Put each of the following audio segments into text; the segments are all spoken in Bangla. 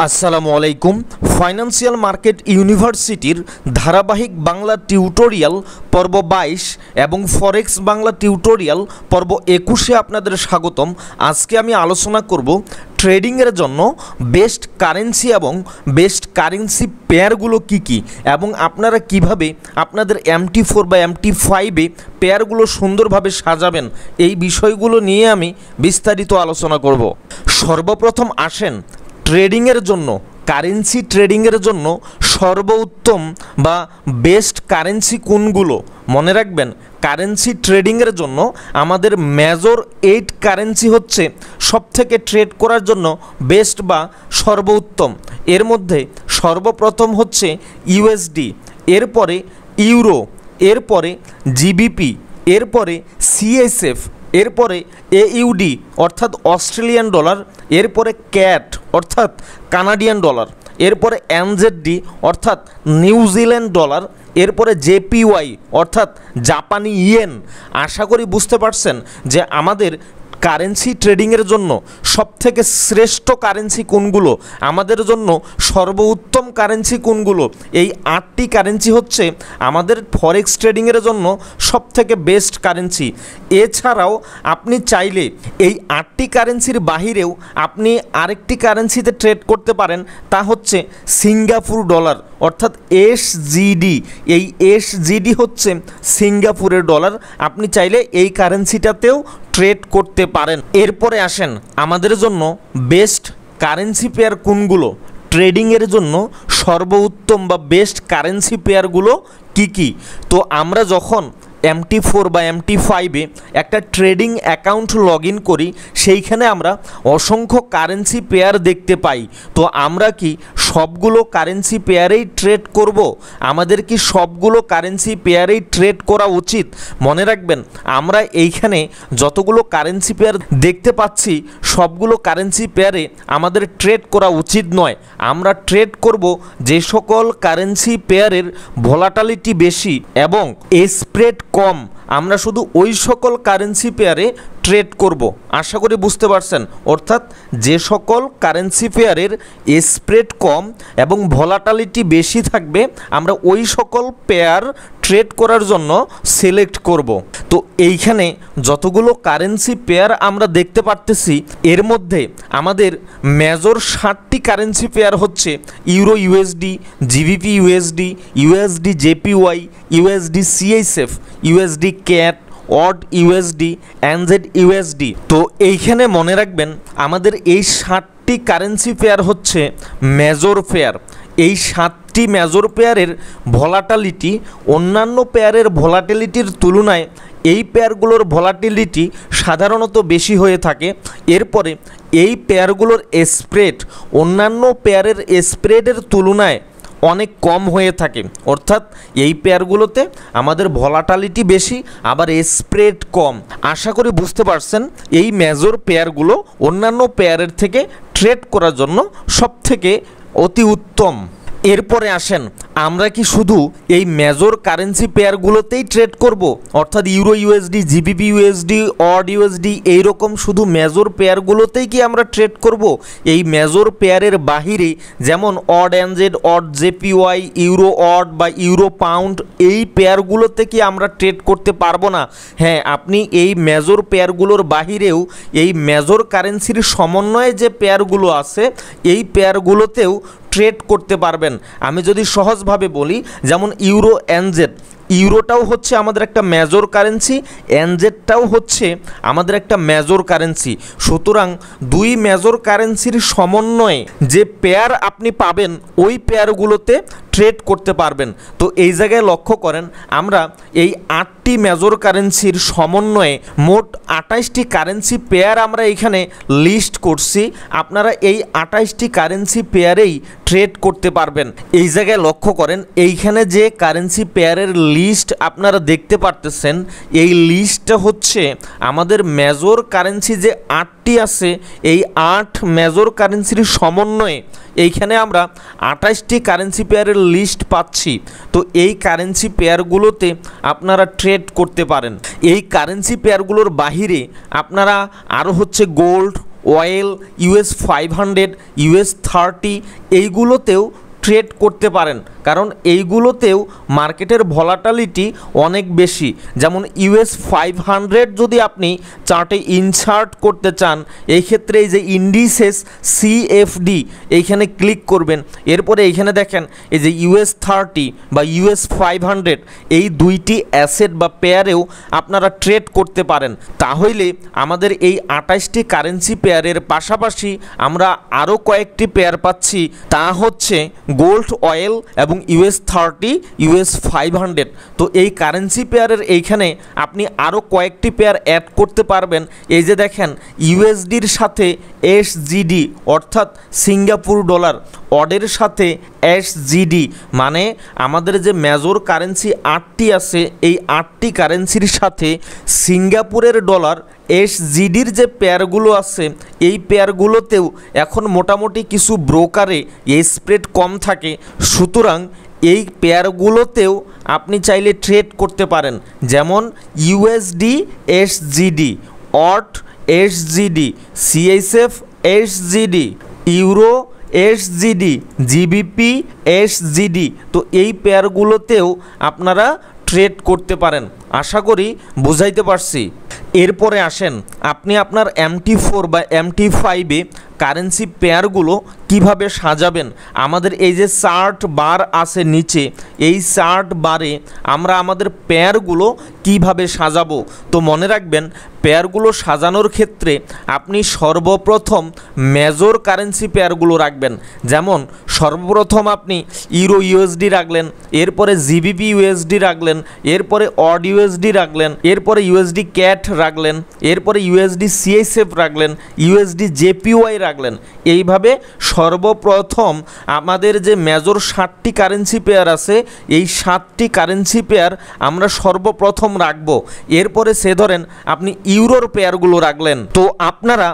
আসসালামু আলাইকুম। ফাইন্যান্সিয়াল মার্কেট ইউনিভার্সিটির ধারাবাহিক বাংলা টিউটোরিয়াল পর্ব 22 এবং ফরেক্স বাংলা টিউটোরিয়াল পর্ব 21-এ আপনাদের স্বাগতম। আজকে আমি আলোচনা করব ট্রেডিংয়ের জন্য বেস্ট কারেন্সি এবং বেস্ট কারেন্সি পেয়ারগুলো কি এবং আপনারা কিভাবে আপনাদের MT4 বা MT5-এ পেয়ারগুলো সুন্দরভাবে সাজাবেন, এই বিষয়গুলো নিয়ে আমি বিস্তারিত আলোচনা করব। সর্বপ্রথম আসেন ট্রেডিংয়ের জন্য কারেন্সি ট্রেডিংয়ের জন্য সর্বোত্তম বা বেস্ট কারেন্সি কোনগুলো। মনে রাখবেন, কারেন্সি ট্রেডিংয়ের জন্য আমাদের মেজর 8 কারেন্সি হচ্ছে সবথেকে ট্রেড করার জন্য বেস্ট বা সর্বোত্তম। এর মধ্যে সর্বপ্রথম হচ্ছে ইউএসডি, এরপরে ইউরো, এরপরে জিবিপি, এরপরে সিএসএফ, এরপরে AUD অর্থাৎ অস্ট্রেলিয়ান ডলার, এরপরে ক্যাট অর্থাৎ কানাডিয়ান ডলার, এরপরে NZD অর্থাৎ নিউজিল্যান্ড ডলার, এরপরে JPY অর্থাৎ জাপানি ইয়েন। আশা করি বুঝতে পারছেন যে আমাদের কারেন্সি ট্রেডিংয়ের জন্য সবথেকে শ্রেষ্ঠ কারেন্সি কোনগুলো, আমাদের জন্য সর্বোত্তম কারেন্সি কোনগুলো। এই 8টি কারেন্সি হচ্ছে আমাদের ফরেক্স ট্রেডিংয়ের জন্য সবথেকে বেস্ট কারেন্সি। এছাড়াও আপনি চাইলে এই 8টি কারেন্সির বাহিরেও আপনি আরেকটি কারেন্সিতে ট্রেড করতে পারেন, তা হচ্ছে সিঙ্গাপুর ডলার অর্থাৎ SGD। এই SGD হচ্ছে সিঙ্গাপুরের ডলার, আপনি চাইলে এই কারেন্সিটাতেও ট্রেড করতে পারেন। এরপরে আসেন আমাদের জন্য বেস্ট কারেন্সি পেয়ার কোনগুলো, ট্রেডিংয়ের জন্য সর্বোত্তম বা বেস্ট কারেন্সি পেয়ারগুলো কি। তো আমরা যখন MT4 বা MT5-এ একটা ট্রেডিং অ্যাকাউন্ট লগ ইন করি, সেইখানে আমরা অসংখ্য কারেন্সি পেয়ার দেখতে পাই। তো আমরা কি সবগুলো কারেন্সি পেয়ারেই ট্রেড করব? আমাদের কি সবগুলো কারেন্সি পেয়ারেই ট্রেড করা উচিত? মনে রাখবেন, আমরা এইখানে যতগুলো কারেন্সি পেয়ার দেখতে পাচ্ছি সবগুলো কারেন্সি পেয়ারে আমাদের ট্রেড করা উচিত নয়। আমরা ট্রেড করব যে সকল কারেন্সি পেয়ারের ভোলাটিলিটি বেশি এবং স্প্রেড কম, আমরা শুধু ওই সকল কারেন্সি পেয়ারে ট্রেড করব। আশা করি বুঝতে পারছেন। অর্থাৎ যে সকল কারেন্সি পেয়ারের স্প্রেড কম এবং ভোলাটিলিটি বেশি থাকবে, আমরা ওই সকল পেয়ার ট্রেড করার জন্য সিলেক্ট করব। তো এইখানে যতগুলো কারেন্সি পেয়ার আমরা দেখতে পারতেছি, এর মধ্যে আমাদের মেজর 60টি কারেন্সি পেয়ার হচ্ছে euro USD, GBP USD, USD JPY, USD CHF, USD cat, odd USD, NZ USD। তো এইখানে মনে রাখবেন, আমাদের এই 60টি কারেন্সি পেয়ার হচ্ছে মেজর পেয়ার। এই 7টি মেজর পেয়ারের ভোলাটিলিটি অন্যান্য পেয়ারের ভোলাটিলিটির তুলনায় এই পেয়ারগুলোর ভোলাটিলিটি সাধারণত বেশি হয়ে থাকে। এরপরে এই পেয়ারগুলোর স্প্রেড অন্যান্য পেয়ারের স্প্রেডের তুলনায় অনেক কম হয়ে থাকে। অর্থাৎ এই পেয়ারগুলোতে আমাদের ভোলাটিলিটি বেশি, আবার স্প্রেড কম। আশা করি বুঝতে পারছেন, এই মেজর পেয়ারগুলো অন্যান্য পেয়ারের থেকে ট্রেড করার জন্য সবথেকে অতি উত্তম। এরপরে আসেন, আমরা কি শুধু এই মেজর কারেন্সি পেয়ারগুলোতেই ট্রেড করব? অর্থাৎ euro USD, GBP USD, odd USD, এইরকম শুধু মেজর পেয়ারগুলোতেই কি আমরা ট্রেড করব? এই মেজর পেয়ারের বাহিরে যেমন odd NZ, odd JPY, euro odd বা ইউরো পাউন্ড, এই পেয়ারগুলোতে কি আমরা ট্রেড করতে পারবো না? হ্যাঁ, আপনি এই মেজর পেয়ারগুলোর বাহিরেও এই মেজর কারেন্সির সমন্বয়ে যে পেয়ারগুলো আছে, এই পেয়ারগুলোতেও ট্রেড করতে পারবেন। আমি যদি সহজভাবে বলি, যেমন ইউরো NZ, ইউরোটাও হচ্ছে আমাদের একটা মেজর কারেন্সি, NZটাও হচ্ছে আমাদের একটা মেজর কারেন্সি। সুতরাং দুই মেজর কারেন্সির সমন্বয়ে যে পেয়ার আপনি পাবেন, ওই পেয়ারগুলোতে ট্রেড করতে পারবেন। তো এই জায়গায় লক্ষ্য করেন, আমরা এই 8টি মেজর কারেন্সির সমন্বয়ে মোট 28টি কারেন্সি পেয়ার আমরা এখানে লিস্ট করছি। আপনারা এই 28টি কারেন্সি পেয়ারেই ট্রেড করতে পারবেন। এই জায়গায় লক্ষ্য করেন, এইখানে যে কারেন্সি পেয়ারের লিস্ট আপনারা দেখতে পারতেছেন, এই লিস্টটা হচ্ছে আমাদের মেজর কারেন্সি যে 8টি আছে, এই 8 মেজর কারেন্সির সমন্বয়ে এইখানে আমরা 28টি কারেন্সি পেয়ারের লিস্ট পাচ্ছি। তো এই কারেন্সি পেয়ারগুলোতে আপনারা ট্রেড করতে পারেন। এই কারেন্সি পেয়ারগুলোর বাহিরে আপনারা আরও হচ্ছে গোল্ড, অয়েল, US 500, US 30 এইগুলোতেও ট্রেড করতে পারেন, কারণ এইগুলোতেও মার্কেটের ভলাটিলিটি অনেক বেশি। যেমন US 500 যদি আপনি চার্টে ইনসার্ট করতে চান, এই ক্ষেত্রে এই যে ইন্ডিসেস CFD এইখানে ক্লিক করবেন। এরপরে এইখানে দেখেন এই যে US 30 বা US 500 এই দুইটি অ্যাসেট বা পেয়ারেও আপনারা ট্রেড করতে পারেন। তাহলে আমাদের এই 28টি কারেন্সি পেয়ারের পাশাপাশি আমরা আরও কয়েকটি পেয়ার পাচ্ছি, তা হচ্ছে গোল্ড, অয়েল এবং US 30, US 500। তো এই কারেন্সি পেয়ারের এইখানে আপনি আরও কয়েকটি পেয়ার অ্যাড করতে পারবেন। এই যে দেখেন USDর সাথে SGD অর্থাৎ সিঙ্গাপুর ডলার, অডের সাথে SGD, মানে আমাদের যে মেজর কারেন্সি 8টি আছে এই 8টি কারেন্সির সাথে সিঙ্গাপুরের ডলার SGDর যে পেয়ারগুলো আছে এই পেয়ারগুলোতেও এখন মোটামুটি কিছু ব্রোকারে এই স্প্রেড কম থাকে। সুতরাং এই পেয়ারগুলোতেও আপনি চাইলে ট্রেড করতে পারেন, যেমন USD SGD, অট SGD, CHF SGD, euro SGD, GBP SGD। তো এই পেয়ারগুলোতেও আপনারা ট্রেড করতে পারেন। আশা করি বুঝাইতে পারছি। এরপরে আসেন আপনি আপনার MT4 বা MT5-এ কারেন্সি পেয়ারগুলো কিভাবে সাজাবেন। আমাদের এই যে চার্ট বার আছে নিচে, এই চার্ট বারে আমরা আমাদের পেয়ারগুলো কিভাবে সাজাবো। তো মনে রাখবেন পেয়ারগুলো সাজানোর ক্ষেত্রে আপনি সর্বপ্রথম মেজর কারেন্সি পেয়ারগুলো রাখবেন। যেমন সর্বপ্রথম আপনি ইউরো USD রাখলেন, এরপরে GBP USD রাখলেন, এরপরে অড USD রাখলেন, এরপরে USD ক্যাট রাখলেন, এরপরে USD CHF রাখলেন, USD JPY রাখলেন। এইভাবে সর্বপ্রথম আমাদের যে মেজর 7টি কারেন্সি পেয়ার আছে এই 7টি কারেন্সি পেয়ার আমরা সর্বপ্রথম রাখবো। এরপরে সে ধরেন আপনি ইউরোর পেয়ারগুলো রাখলেন। তো আপনারা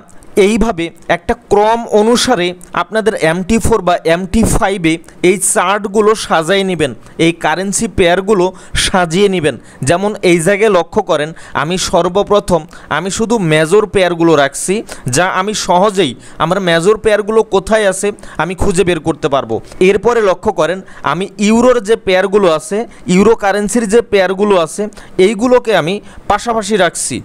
এইভাবে একটা ক্রম অনুসারে আপনাদের MT4 বা MT5-এ এই চার্টগুলো সাজিয়ে নেবেন, এই কারেন্সি পেয়ারগুলো সাজিয়ে নেবেন। যেমন এই জায়গায় লক্ষ্য করেন আমি সর্বপ্রথম আমি শুধু মেজর পেয়ারগুলো রাখছি, যা আমি সহজেই আমার মেজর পেয়ারগুলো কোথায় আছে আমি খুঁজে বের করতে পারবো। এরপরে লক্ষ্য করেন আমি ইউরোর যে পেয়ারগুলো আছে, ইউরো কারেন্সির যে পেয়ারগুলো আছে এইগুলোকে আমি পাশাপাশি রাখছি।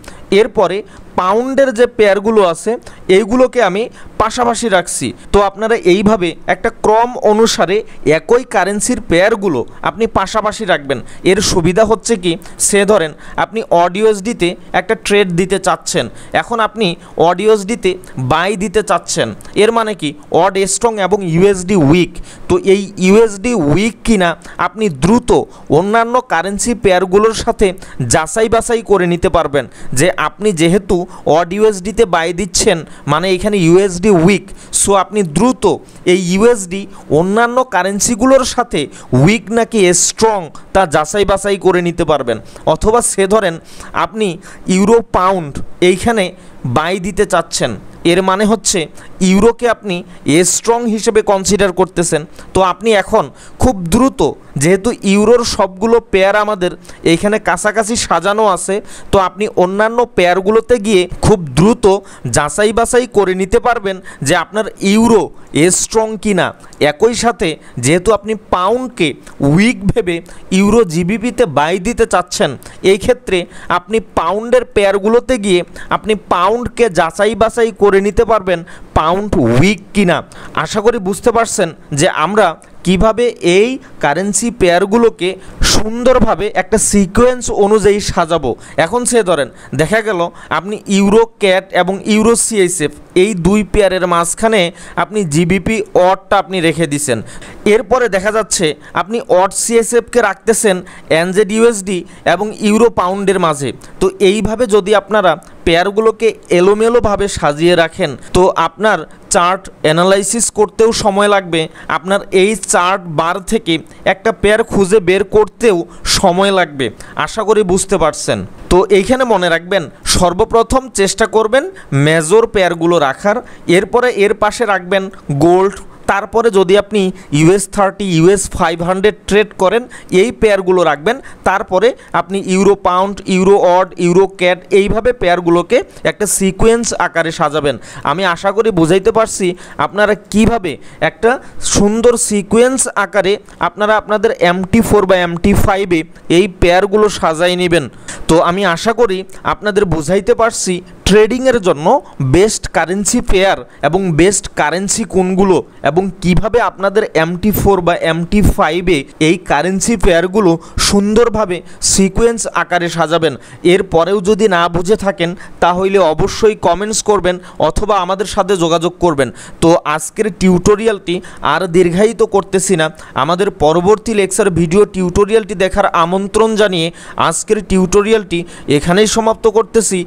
এরপরে পাউন্ডের যে পেয়ারগুলো আছে এইগুলোকে আমি পাশাপাশি রাখছি। তো আপনারা এইভাবে একটা ক্রম অনুসারে একই কারেন্সির পেয়ারগুলো আপনি পাশাপাশি রাখবেন। এর সুবিধা হচ্ছে কি, সে ধরেন আপনি অড USD-তে একটা ট্রেড দিতে চাচ্ছেন, এখন আপনি অড USD-তে বাই দিতে চাচ্ছেন। এর মানে কি অড স্ট্রং এবং USD উইক। তো এই USD উইক কিনা আপনি দ্রুত অন্যান্য কারেন্সি পেয়ারগুলোর সাথে যাচাই বাছাই করে নিতে পারবেন যে আপনি যেহেতু অড USD-তে বাই দিচ্ছেন মানে এখানে USD উইক। সো আপনি দ্রুত এই USD অন্যান্য কারেন্সিগুলোর সাথে উইক নাকি স্ট্রং তা যাচাই বাছাই করে নিতে পারবেন। অথবা সে ধরেন আপনি ইউরো পাউন্ড এইখানে বাই দিতে চাচ্ছেন, এর মানে হচ্ছে ইউরোকে আপনি স্ট্রং হিসেবে কনসিডার করতেছেন। তো আপনি এখন খুব দ্রুত, যেহেতু ইউরোর সবগুলো পেয়ার আমাদের এইখানে কাছাকাছি সাজানো আছে, তো আপনি অন্যান্য পেয়ারগুলোতে গিয়ে খুব দ্রুত যাচাই বাছাই করে নিতে পারবেন যে আপনার ইউরো স্ট্রং কিনা। একই সাথে যেহেতু আপনি পাউন্ডকে উইক ভেবে ইউরো GBP-তে বাই দিতে চাচ্ছেন, এই ক্ষেত্রে আপনি পাউন্ডের পেয়ারগুলোতে গিয়ে আপনি পাউন্ডকে যাচাই বাছাই করে নিতে পারবেন পাউন্ড উইক কিনা। আশা করি বুঝতে পারছেন যে আমরা কিভাবে এই কারেন্সি পেয়ারগুলোকে সুন্দরভাবে একটা সিকোয়েন্স অনুযায়ী সাজাবো। এখন সে ধরেন দেখা গেল আপনি ইউরো ক্যাট এবং ইউরো CHF এই দুই পেয়ারের মাঝখানে আপনি GBP অডটা আপনি রেখে দিছেন। এরপরে দেখা যাচ্ছে আপনি অড CHF-কে রাখতেছেন NZ USD এবং ইউরো পাউন্ডের মাঝে। তো এইভাবে যদি আপনারা পেয়ারগুলোকে এলোমেলোভাবে সাজিয়ে রাখেন তো আপনার চার্ট অ্যানালাইসিস করতেও সময় লাগবে, আপনার এই চার্ট বার থেকে একটা পেয়ার খুঁজে বের করতেও সময় লাগবে। আশা করি বুঝতে পারছেন। তো এইখানে মনে রাখবেন সর্বপ্রথম চেষ্টা করবেন মেজর পেয়ারগুলো রাখার, এরপরে এর পাশে রাখবেন গোল্ড, তারপরে যদি আপনি US30 US500 ট্রেড করেন এই পেয়ারগুলো রাখবেন। তারপরে আপনি euro pound, euro odd, euro cat এইভাবে পেয়ারগুলোকে একটা সিকোয়েন্স আকারে সাজাবেন। আমি আশা করি বুঝাইতে পারছি আপনারা কিভাবে একটা সুন্দর সিকোয়েন্স আকারে আপনারা আপনাদের MT4 বা MT5-এ এই পেয়ারগুলো সাজাই নেবেন। তো আমি আশা করি আপনাদের বুঝাইতে পারছি ট্রেডিংয়ের জন্য বেস্ট কারেন্সি পেয়ার এবং বেস্ট কারেন্সি কোনগুলো এবং কিভাবে আপনাদের MT4 বা MT5-এ এই কারেন্সি পেয়ারগুলো সুন্দরভাবে সিকোয়েন্স আকারে সাজাবেন। এরপরেও যদি না বুঝে থাকেন তাহলে অবশ্যই কমেন্টস করবেন অথবা আমাদের সাথে যোগাযোগ করবেন। তো আজকের টিউটোরিয়ালটি আর দীর্ঘায়িত করতেছি না, আমাদের পরবর্তী লেকচার ভিডিও টিউটোরিয়ালটি দেখার আমন্ত্রণ জানিয়ে আজকের টিউটোরিয়ালটি এখানেই সমাপ্ত করতেছি।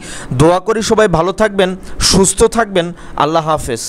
দোয়া করি সবাই ভালো থাকবেন, সুস্থ থাকবেন। আল্লাহ হাফেজ।